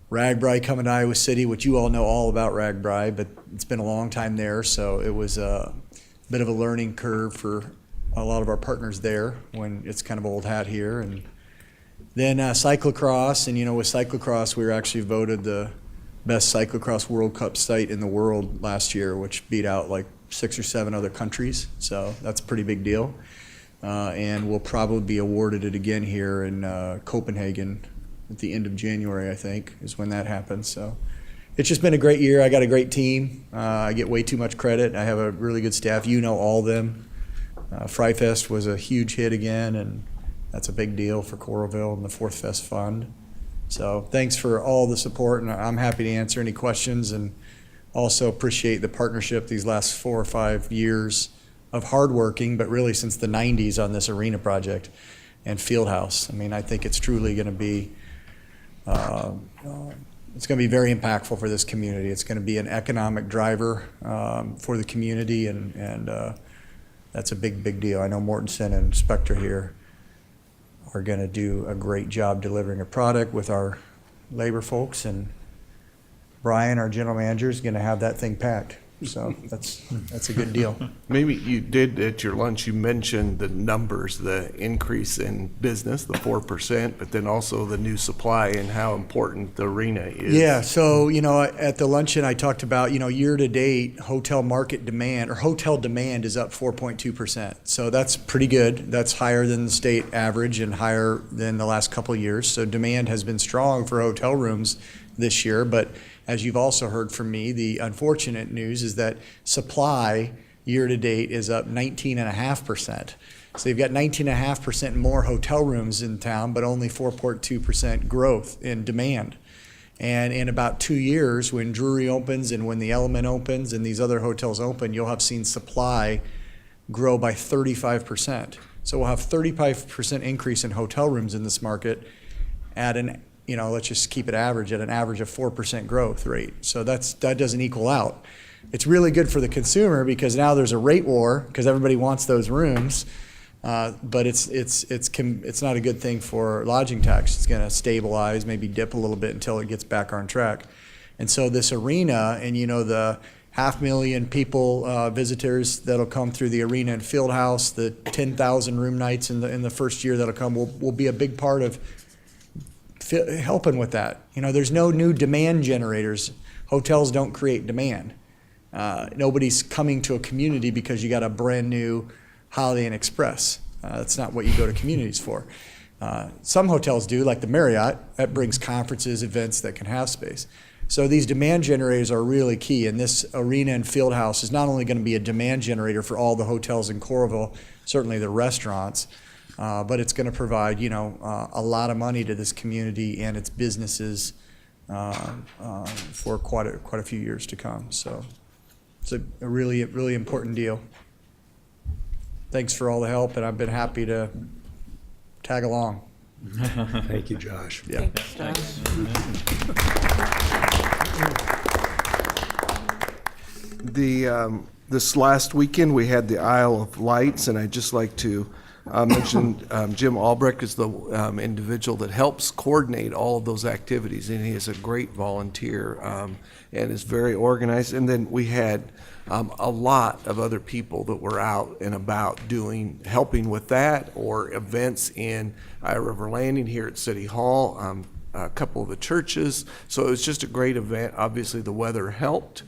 RAGBRAI coming to Iowa City, which you all know all about RAGBRAI, but it's been a long time there, so it was a bit of a learning curve for a lot of our partners there when it's kind of old hat here. And then cyclocross, and you know, with cyclocross, we were actually voted the best cyclocross World Cup site in the world last year, which beat out like 6 or 7 other countries. So that's a pretty big deal. And we'll probably be awarded it again here in Copenhagen at the end of January, I think, is when that happens. So it's just been a great year. I got a great team. I get way too much credit. I have a really good staff. You know all of them. Fry Fest was a huge hit again, and that's a big deal for Coralville and the Fourth Fest Fund. So thanks for all the support, and I'm happy to answer any questions, and also appreciate the partnership these last 4 or 5 years of hard working, but really since the 90s on this arena project and Fieldhouse. I mean, I think it's truly going to be it's going to be very impactful for this community. It's going to be an economic driver for the community, and that's a big, big deal. I know Mortensen and Spector here are going to do a great job delivering a product with our labor folks, and Brian, our general manager, is going to have that thing packed. So that's a good deal. Maybe you did at your lunch, you mentioned the numbers, the increase in business, the 4%, but then also the new supply and how important the arena is. Yeah, so, you know, at the luncheon I talked about, you know, year to date, hotel market demand, or hotel demand, is up 4.2%. So that's pretty good. That's higher than the state average and higher than the last couple of years. So demand has been strong for hotel rooms this year, but as you've also heard from me, the unfortunate news is that supply year to date is up 19.5%. So you've got 19.5% more hotel rooms in town, but only 4.2% growth in demand. And in about 2 years, when Drury opens and when the Element opens and these other hotels open, you'll have seen supply grow by 35%. So we'll have 35% increase in hotel rooms in this market at an, you know, let's just keep it average, at an average of 4% growth rate. So that doesn't equal out. It's really good for the consumer because now there's a rate war because everybody wants those rooms, but it's not a good thing for lodging tax. It's going to stabilize, maybe dip a little bit until it gets back on track. And so this arena, and you know, the 500,000 people, visitors that'll come through the arena and Fieldhouse, the 10,000 room nights in the first year that'll come, will be a big part of helping with that. You know, there's no new demand generators. Hotels don't create demand. Nobody's coming to a community because you got a brand new Holiday Inn Express. That's not what you go to communities for. Some hotels do, like the Marriott, that brings conferences, events that can have space. So these demand generators are really key, and this arena and Fieldhouse is not only going to be a demand generator for all the hotels in Coralville, certainly the restaurants, but it's going to provide, you know, a lot of money to this community and its businesses for quite a few years to come. So it's a really, really important deal. Thanks for all the help, and I've been happy to tag along. Thank you, Josh. Yeah. Thanks, This last weekend, we had the Isle of Lights, and I'd just like to mentioned Jim Albrecht is the individual that helps coordinate all of those activities, and he is a great volunteer and is very organized. And then we had a lot of other people that were out and about helping with that, or events in River Landing here at City Hall, a couple of the churches. So it was just a great event. Obviously, the weather helped,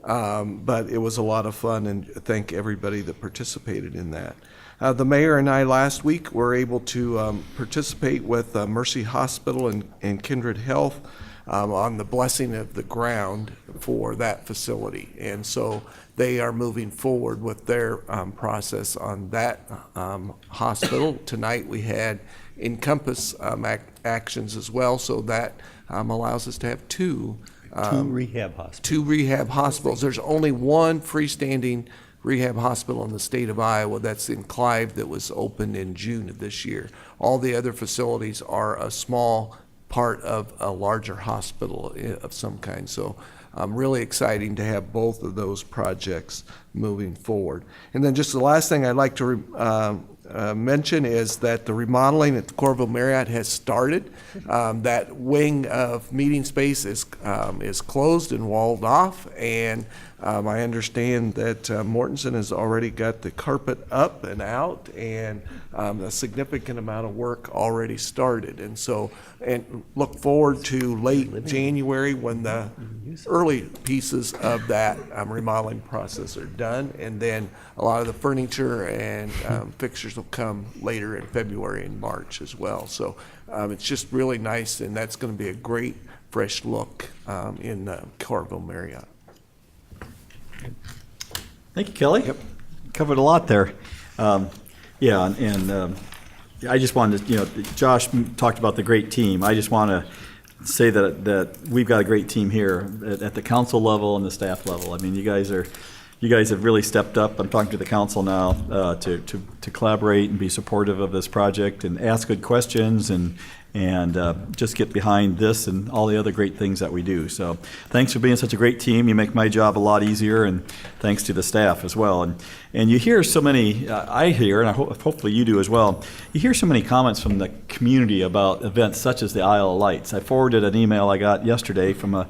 but it was a lot of fun, and thank everybody that participated in that. The mayor and I last week were able to participate with Mercy Hospital and Kindred Health on the blessing of the ground for that facility. And so they are moving forward with their process on that hospital. Tonight we had Encompass actions as well, so that allows us to have two rehab hospitals. Two rehab hospitals. There's only one freestanding rehab hospital in the state of Iowa, that's in Clive, that was opened in June of this year. All the other facilities are a small part of a larger hospital of some kind. So really exciting to have both of those projects moving forward. And then just the last thing I'd like to mention is that the remodeling at the Coralville Marriott has started. That wing of meeting space is closed and walled off, and I understand that Mortensen has already got the carpet up and out, and a significant amount of work already started. And so, and look forward to late January when the early pieces of that remodeling process are done, and then a lot of the furniture and fixtures will come later in February and March as well. So it's just really nice, and that's going to be a great fresh look in Coralville Marriott. Thank you, Kelly. Yep. Covered a lot there. Yeah, and I just wanted to, Josh talked about the great team. I just want to say that we've got a great team here at the council level and the staff level. I mean, you guys have really stepped up. I'm talking to the council now to collaborate and be supportive of this project and ask good questions and just get behind this and all the other great things that we do. So thanks for being such a great team. You make my job a lot easier, and thanks to the staff as well. And you hear so many, I hear, and hopefully you do as well, you hear so many comments from the community about events such as the Isle of Lights. I forwarded an email I got yesterday from a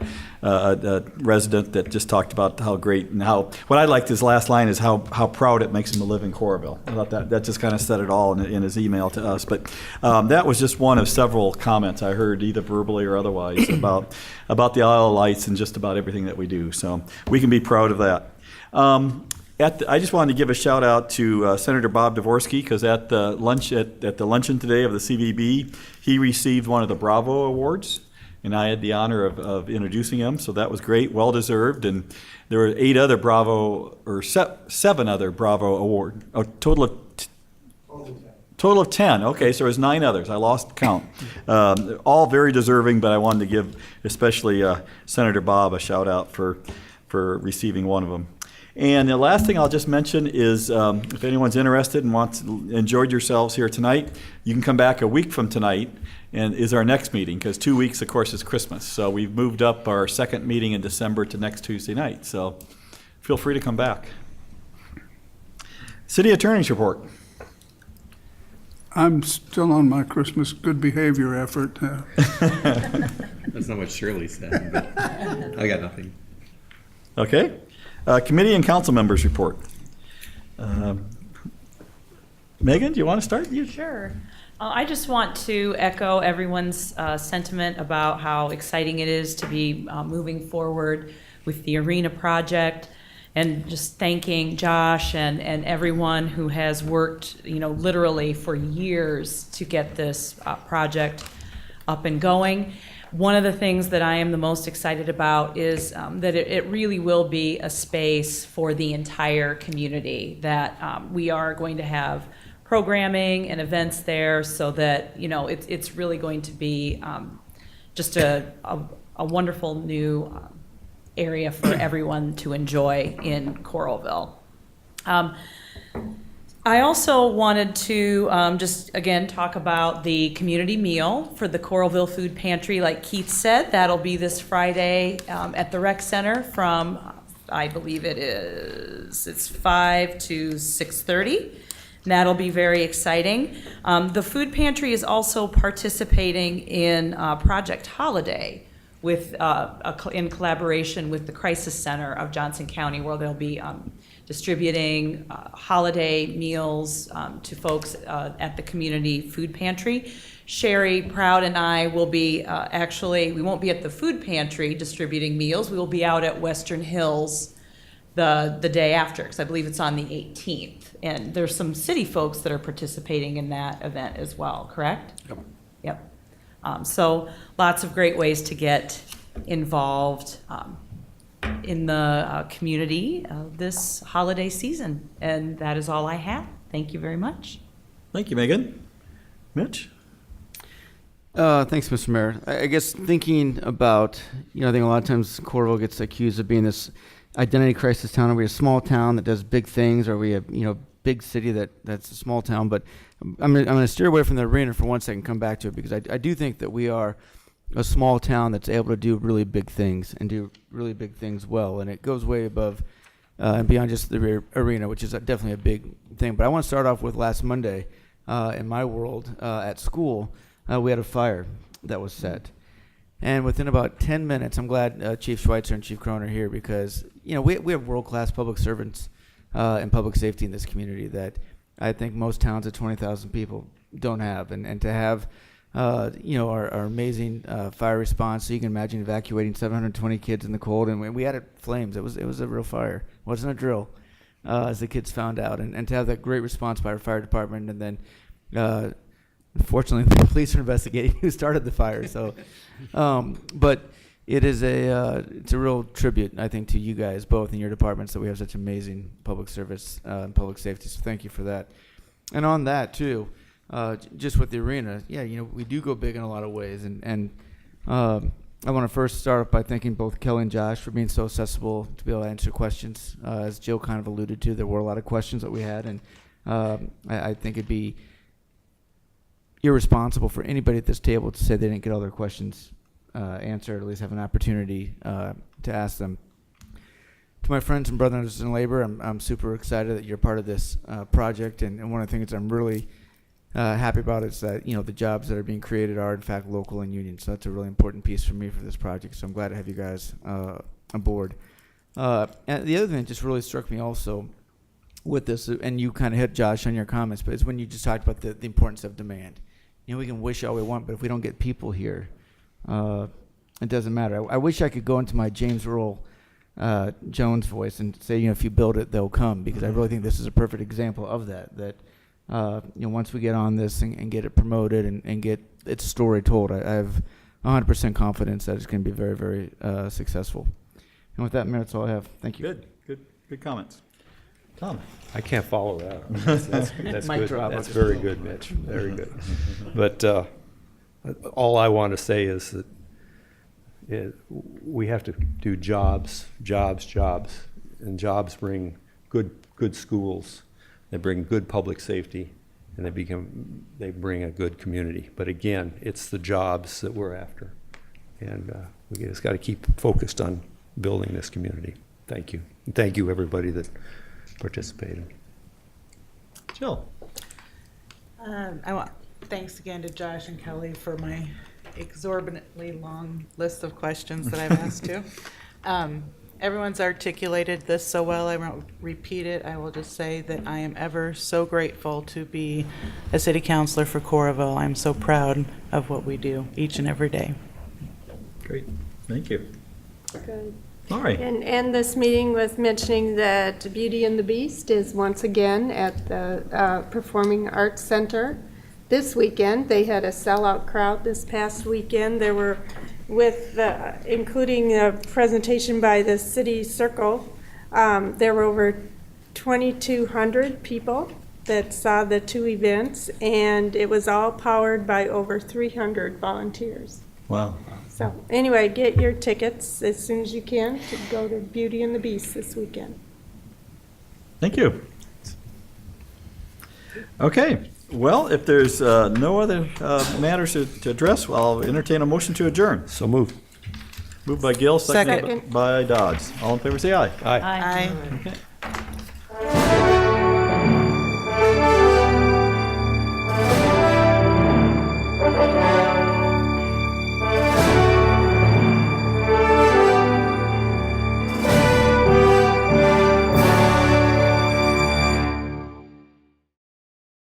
resident that just talked about how great and how, what I liked his last line is how proud it makes him to live in Coralville. I thought that just kind of said it all in his email to us. But that was just one of several comments I heard, either verbally or otherwise, about the Isle of Lights and just about everything that we do. So we can be proud of that. I just wanted to give a shout out to Senator Bob Dvorsky, because at the luncheon today of the CVB, he received one of the Bravo Awards, and I had the honor of introducing him. So that was great, well deserved. And there were 8 other Bravo, or 7 other Bravo Award, a total of 10. Okay, so there was 9 others. I lost count. All very deserving, but I wanted to give especially Senator Bob a shout out for receiving one of them. And the last thing I'll just mention is if anyone's interested and enjoyed yourselves here tonight, you can come back a week from tonight and is our next meeting, because 2 weeks, of course, is Christmas. So we've moved up our second meeting in December to next Tuesday night. So feel free to come back. City Attorney's report. I'm still on my Christmas good behavior effort. That's not what Shirley said, but I got nothing. Okay. Committee and council members report. Megan, do you want to start? Sure. I just want to echo everyone's sentiment about how exciting it is to be moving forward with the arena project, and just thanking Josh and everyone who has worked, literally for years to get this project up and going. One of the things that I am the most excited about is that it really will be a space for the entire community, that we are going to have programming and events there, so that it's really going to be just a wonderful new area for everyone to enjoy in Coralville. I also wanted to just again talk about the community meal for the Coralville Food Pantry. Like Keith said, that'll be this Friday at the Rec Center from, I believe it's 5 to 6:30. And that'll be very exciting. The food pantry is also participating in Project Holiday with in collaboration with the Crisis Center of Johnson County, where they'll be distributing holiday meals to folks at the community food pantry. Sherry Proud and I will be we won't be at the food pantry distributing meals. We will be out at Western Hills the day after, because I believe it's on the 18th. And there's some city folks that are participating in that event as well, correct? Yep. Yep. So lots of great ways to get involved in the community this holiday season. And that is all I have. Thank you very much. Thank you, Megan. Mitch? Thanks, Mr. Mayor. I guess thinking about, I think a lot of times Coralville gets accused of being this identity crisis town. Are we a small town that does big things? Or are we a, big city that's a small town? But I'm going to steer away from the arena for 1 second, come back to it, because I do think that we are a small town that's able to do really big things and do really big things well. And it goes way above and beyond just the arena, which is definitely a big thing. But I want to start off with last Monday in my world at school. We had a fire that was set. And within about 10 minutes, I'm glad Chief Schweitzer and Chief Cronin are here, because, we have world-class public servants and public safety in this community that I think most towns of 20,000 people don't have. And to have, our amazing fire response, so you can imagine evacuating 720 kids in the cold, and we had flames. It was a real fire. It wasn't a drill, as the kids found out. And to have that great response by our fire department, and then unfortunately, the police are investigating who started the fire. So, but it is it's a real tribute, I think, to you guys both in your departments, that we have such amazing public service and public safety. So thank you for that. And on that too, just with the arena, we do go big in a lot of ways. And I want to first start off by thanking both Kelly and Josh for being so accessible to be able to answer questions. As Jill kind of alluded to, there were a lot of questions that we had, and I think it'd be irresponsible for anybody at this table to say they didn't get all their questions answered, or at least have an opportunity to ask them. To my friends and brothers in labor, I'm super excited that you're part of this project, and one of the things I'm really happy about is that the jobs that are being created are in fact local and union. So that's a really important piece for me for this project. So I'm glad to have you guys on board. And the other thing that just really struck me also with this, and you kind of hit Josh on your comments, but it's when you just talked about the importance of demand. We can wish all we want, but if we don't get people here, it doesn't matter. I wish I could go into my James Earl Jones voice and say, if you build it, they'll come, because I really think this is a perfect example of that. Once we get on this and get it promoted and get its story told, I have 100% confidence that it's going to be very, very successful. And with that, Mayor, that's all I have. Thank you. Good comments. Tom? I can't follow that. That's Mic good. drop. That's very good, Mitch. Very good. But all I want to say is that we have to do jobs, and jobs bring good schools. They bring good public safety, and they bring a good community. But again, it's the jobs that we're after, and we just got to keep focused on building this community. Thank you. And thank you, everybody that participated. Jill? Thanks again to Josh and Kelly for my exorbitantly long list of questions that I've asked to. Everyone's articulated this so well, I won't repeat it. I will just say that I am ever so grateful to be a city councilor for Coralville. I'm so proud of what we do each and every day. Great. Thank you. Good. All right. And this meeting was mentioning that Beauty and the Beast is once again at the Performing Arts Center this weekend. They had a sellout crowd this past weekend. There were, including a presentation by the City Circle, there were over 2,200 people that saw the two events, and it was all powered by over 300 volunteers. Wow. So anyway, get your tickets as soon as you can to go to Beauty and the Beast this weekend. Thank you. Okay. Well, if there's no other matters to address, I'll entertain a motion to adjourn. So moved. Moved by Gill, Second. seconded by Dodds. All in favor, say aye. Aye. Aye. Okay.